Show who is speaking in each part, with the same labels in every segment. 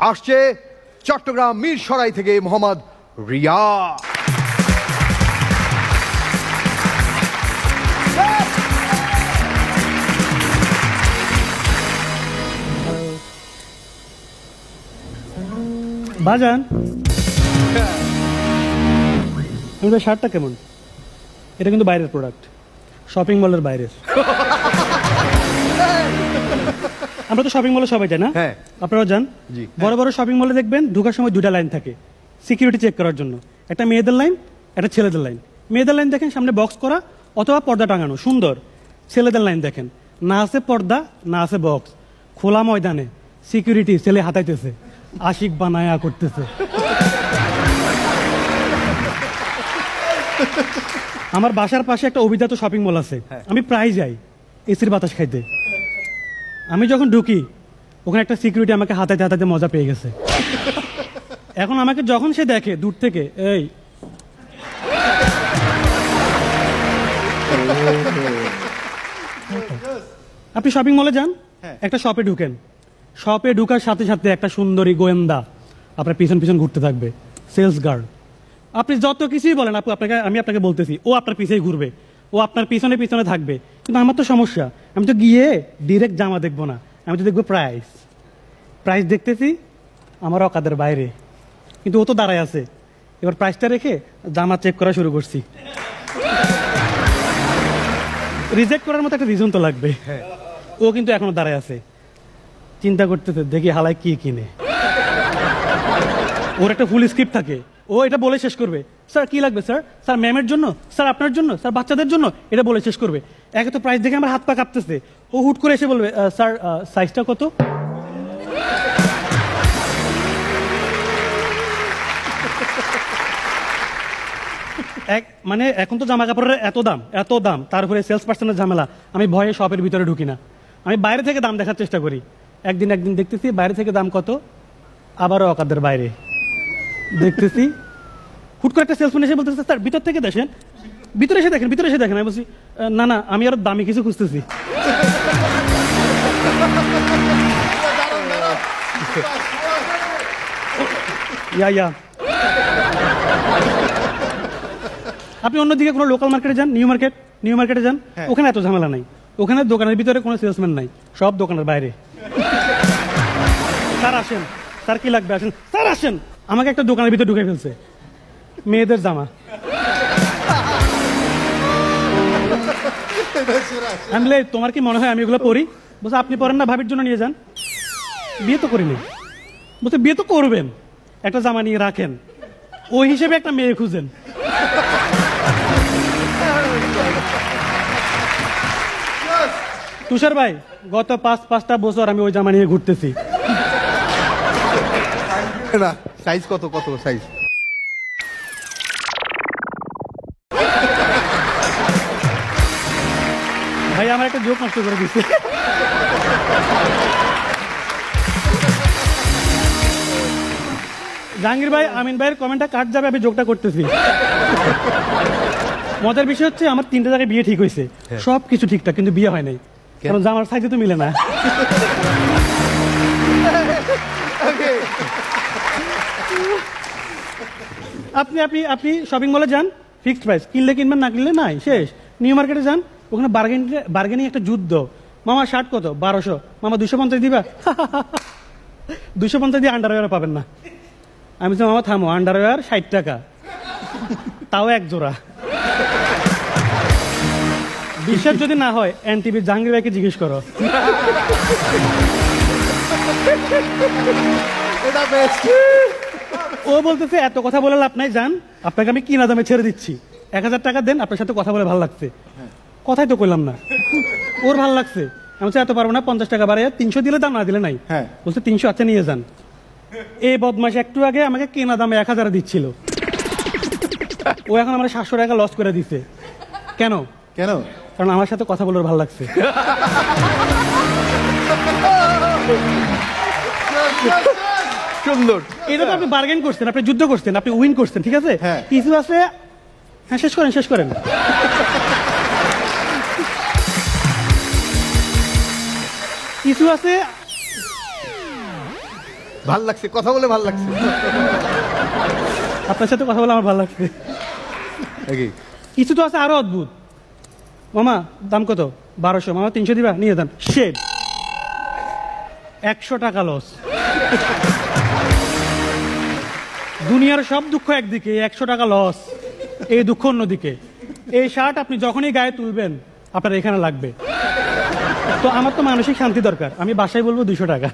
Speaker 1: আসছে চট্টগ্রাম মিরসরাই থেকে মোহাম্মদ রিয়া।
Speaker 2: বাজান শার্টটা কেমন? এটা কিন্তু বাইরের প্রোডাক্ট, শপিং মলের বাইরের। আমরা তো শপিং মলে সবাই যাই না? আপনারাও যান। বড় বড় শপিং মলে দেখবেন ঢোকার সময় দুটা লাইন থাকে সিকিউরিটি চেক করার জন্য, একটা মেয়েদের লাইন, একটা ছেলেদের লাইন। মেয়েদের লাইন দেখেন সামনে বক্স করা অথবা পর্দা টাঙানো সুন্দর। ছেলেদের লাইন দেখেন না আছে পর্দা না আছে বক্স, খোলা ময়দানে সিকিউরিটি ছেলে হাতাইতেছে, আশিক বানায়া করতেছে। আমার বাসার পাশে একটা অভিজাত শপিং মল আছে, আমি প্রায় যাই এসির বাতাস খাইতে। আমি যখন ঢুকি ওখানে একটা সিকিউরিটি আমাকে হাতাইতে হাতাইতে মজা পেয়ে গেছে। এখন আমাকে যখন সে দেখে দূর থেকে, এই আপনি শপিং মলে যান, একটা শপে ঢুকেন, শপে ঢুকার সাথে সাথে একটা সুন্দরী গোয়েন্দা আপনার পিছন পিছন ঘুরতে থাকবে, সেলস গার্ড। আপনি যত কিছুই বলেন আপু, আমি আপনাকে বলতেছি ও আপনার পিছেই ঘুরবে, ও আপনার পিছনে পিছনে থাকবে। কিন্তু আমার তো সমস্যা, আমি তো গিয়ে ডিরেক্ট জামা দেখবো না, আমি তো দেখবো প্রাইস। প্রাইস দেখতেছি আমার অকাদের বাইরে, কিন্তু ও তো দাঁড়ায় আছে। এবার প্রাইসটা রেখে জামা চেক করা শুরু করছি। রিজেক্ট করার মতো একটা রিজন তো লাগবে। ও কিন্তু এখনো দাঁড়ায় আছে, চিন্তা করতেছে দেখি হালায় কি কিনে। ওর একটা ফুল স্ক্রিপ্ট থাকে, ও এটা বলে শেষ করবে, স্যার কি লাগবে স্যার, স্যার ম্যামের জন্য, স্যার আপনার জন্য, স্যার বাচ্চাদের জন্য, এটা বলে শেষ করবে। একে তো প্রাইস দেখে আমার হাত পা কাঁপতেছে, ও হুট করে এসে বলবে স্যার সাইজটা কত? মানে এখন তো জামা কাপড়ের এত দাম, তারপরে সেলস পার্সনের ঝামেলা। আমি ভয়ে শপের ভিতরে ঢুকি না, আমি বাইরে থেকে দাম দেখার চেষ্টা করি। একদিন দেখতেছি বাইরে থেকে দাম কত, আবারও অকাদের বাইরে দেখতেছি। হুট করে একটা সেলসম্যান এসে বলতেছে স্যার ভিতর থেকে দেখেন, ভিতরে এসে দেখেন, ভিতরে এসে দেখেন। আমি বলছি না আমি আরো দামি কিছু খুঁজতেছি। ইয়া আপনি অন্যদিকে কোনো লোকাল মার্কেটে যান, নিউ মার্কেটে যান, ওখানে এত ঝামেলা নাই। ওখানে দোকানের ভিতরে কোনো সেলসম্যান নাই, সব দোকানের বাইরে। স্যার আসেন, স্যার কি লাগবে আসেন, স্যার আসেন। আমাকে একটা দোকানের ভিতরে ঢুকে ফেলছে, মেয়েদের জামা। আমি বলি তোমার কি মনে হয় আমি এগুলো পরি? বলছে আপনি পরেন না, ভাবির জন্য নিয়ে যান। বিয়ে তো করিনি। বলছে বিয়ে তো করবেন, একটা জামা নিয়ে রাখেন, ওই হিসেবে একটা মেয়ে খুঁজেন। তুষার ভাই গত 5-5টা বছর আমি ওই জামা নিয়ে ঘুরতেছি।
Speaker 1: সাইজ কত সাইজ?
Speaker 2: ভাই আমার একটা জোক নষ্ট করে দিচ্ছে। জাহাঙ্গীর ভাই আমিন ভাইয়ের কমেন্টটা কাট যাবে, আমি জোকটা করতেছি। মজার বিষয় হচ্ছে আমার 3টা জায়গায় বিয়ে ঠিক হয়েছে, সবকিছু ঠিকঠাক, কিন্তু বিয়ে হয় নাই, কারণ জামার সাইজে তো মিলে না। আপনি আপনি আপনি শপিং মলে যান, ফিক্সড প্রাইস, কিনলে কিনবেন, না কিনলে নাই, শেষ। নিউ মার্কেটে যান, ওখানে বার্গেনিং একটা যুদ্ধ। মামা শার্ট কত? 1200। মামা 250 দিবা? 250 দিয়ে আন্ডারওয়্যার পাবেন না। আমি বলছি মামা থামো, আন্ডারওয়্যার 60 টাকা, তাও এক জোড়া। বিশ্বাস যদি না হয় এনটিভি জাহাঙ্গীর ভাইকে জিজ্ঞেস করো। ও বলতেছে এত কথা বলে লাভ নাই, যান আপনাকে আমি কিনা দামে ছেড়ে দিচ্ছি, 1000 টাকা দেন, আপনার সাথে কথা বলে ভালো লাগছে। কথাই তো কইলাম না, ওর ভালো লাগছে। আমি এত পারবো না, 50 টাকা বাড়াই 300 দিলে দাম, না দিলে নাই। বলছে 300, আচ্ছা নিয়ে যান। এই বদমাশ একটু আগে আমাকে কেনা দামে 1000 দিচ্ছিল, ও এখন আমার 700 টাকা লস করে দিচ্ছে। কেন? কারণ আমার সাথে কথা বলে ভালো লাগছে।
Speaker 1: সুন্দর।
Speaker 2: এটা তো আপনি বার্গেন করছেন, আপনি যুদ্ধ করছেন, আপনি উইন করছেন, ঠিক আছে। কিছু আছে, হ্যাঁ শেষ করেন। কিছু আছে
Speaker 1: ভাল লাগছে, কথা বলে ভাল লাগছে।
Speaker 2: আপনার সাথে কথা বলে আমার ভালো লাগছে।
Speaker 1: নাকি?
Speaker 2: কিছু তো আছে আরো অদ্ভুত। মামা দাম কত? 1200। মামা 300 দিবা, নিয়ে যান। শেড 100 টাকা লস। দুনিয়ার সব দুঃখ একদিকে, 100 টাকা লস, এই দুঃখ অন্যদিকে। এই শার্ট আপনি যখনই গায়ে তুলবেন আপনার এখানে লাগবে। তো আমার তো মানসিক শান্তি দরকার, আমি বাসায় বলবো 200 টাকা।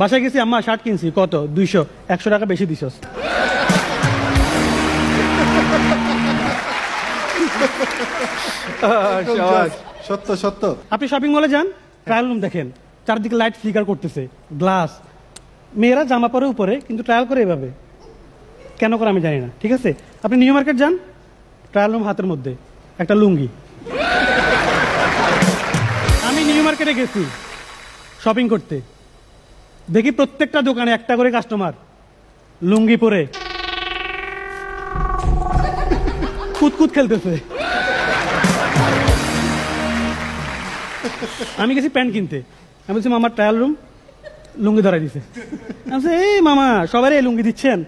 Speaker 2: বাসায় গেছি, আম্মা শার্ট কিনছি, কত? 200। 100 টাকা বেশি দিছস।
Speaker 3: সত্য সত্য।
Speaker 2: আপনি শপিং মলে যান, ট্রায়াল রুম দেখেন, চারদিকে লাইট ফ্লিকার করতেছে, গ্লাস। মেয়েরা জামা পরে উপরে, কিন্তু ট্রায়াল করে এভাবে, কেন করে আমি জানি না। ঠিক আছে, আপনি নিউ মার্কেট যান, ট্রায়াল রুম হাতের মধ্যে, একটা লুঙ্গি। আমি নিউ মার্কেটে গেছি শপিং করতে, দেখি প্রত্যেকটা দোকানে একটা করে কাস্টমার লুঙ্গি পরে কুতকুত খেলতেছে। আমি গেছি প্যান্ট কিনতে, আমি বলছি মামার ট্রায়াল রুম, লুঙ্গি ধরাই দিছে। আমি বলছি, এই মামা সবারই এই লুঙ্গি দিচ্ছেন,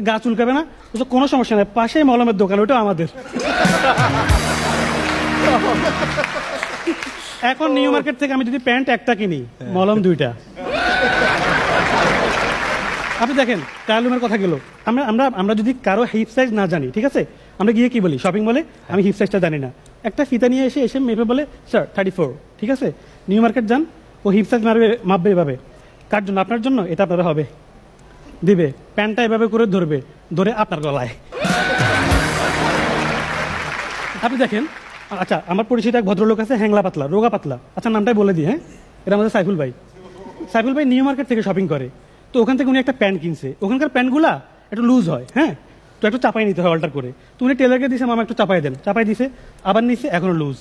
Speaker 2: গা চুলকাবে না? বলছে কোনো সমস্যা নাই, পাশে মলমের দোকান, ওটা আমাদের। এখন নিউ মার্কেট থেকে আমি যদি প্যান্ট একটা কিনি, মলম 2টা। আপনি দেখেন ট্রায়াল রুমের কথা গেল, আমরা যদি কারো হিপ সাইজ না জানি, ঠিক আছে, আমরা গিয়ে কি বলি শপিং মলে, আমি হিপ সাইজটা জানি না, একটা ফিতা নিয়ে এসে মেপে বলে স্যার 34। ঠিক আছে, নিউ মার্কেট যান, ও হিপ সাইজ মাপবে এভাবে, কার জন্য? আপনার জন্য, এটা আপনারা হবে দিবে, প্যান্টটা এভাবে করে ধরবে, ধরে আপনার গলায়। আপনি দেখেন, আচ্ছা আমার পরিচিত এক ভদ্রলোক আছে, হ্যাংলা পাতলা, রোগা পাতলা, আচ্ছা নামটাই বলে দিই, হ্যাঁ, এটা আমাদের সাইফুল ভাই। সাইফুল ভাই নিউ মার্কেট থেকে শপিং করে, তো ওখান থেকে উনি একটা প্যান্ট কিনছে, ওখানকার প্যান্টগুলা একটু লুজ হয়, হ্যাঁ, তো একটু চাপাই নিতে হয় অল্টার করে। তো উনি টেলারকে দিয়েছে, মামা একটু চাপাই দেন, চাপাই দিছে, আবার নিচ্ছে, এখনো লুজ,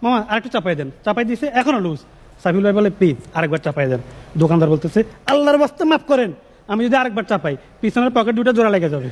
Speaker 2: মামা আরেকটু চাপাই দেন, চাপাই দিছে, এখনো লুজ। সাইফুল ভাই বলে প্লিজ আরেকবার চাপাই দেন। দোকানদার বলতেছে আল্লাহর বাস্তে মাফ করেন, আমি যদি আরেকবার চাপাই পিছনের পকেট 2টা জোড়া লেগে যাবে।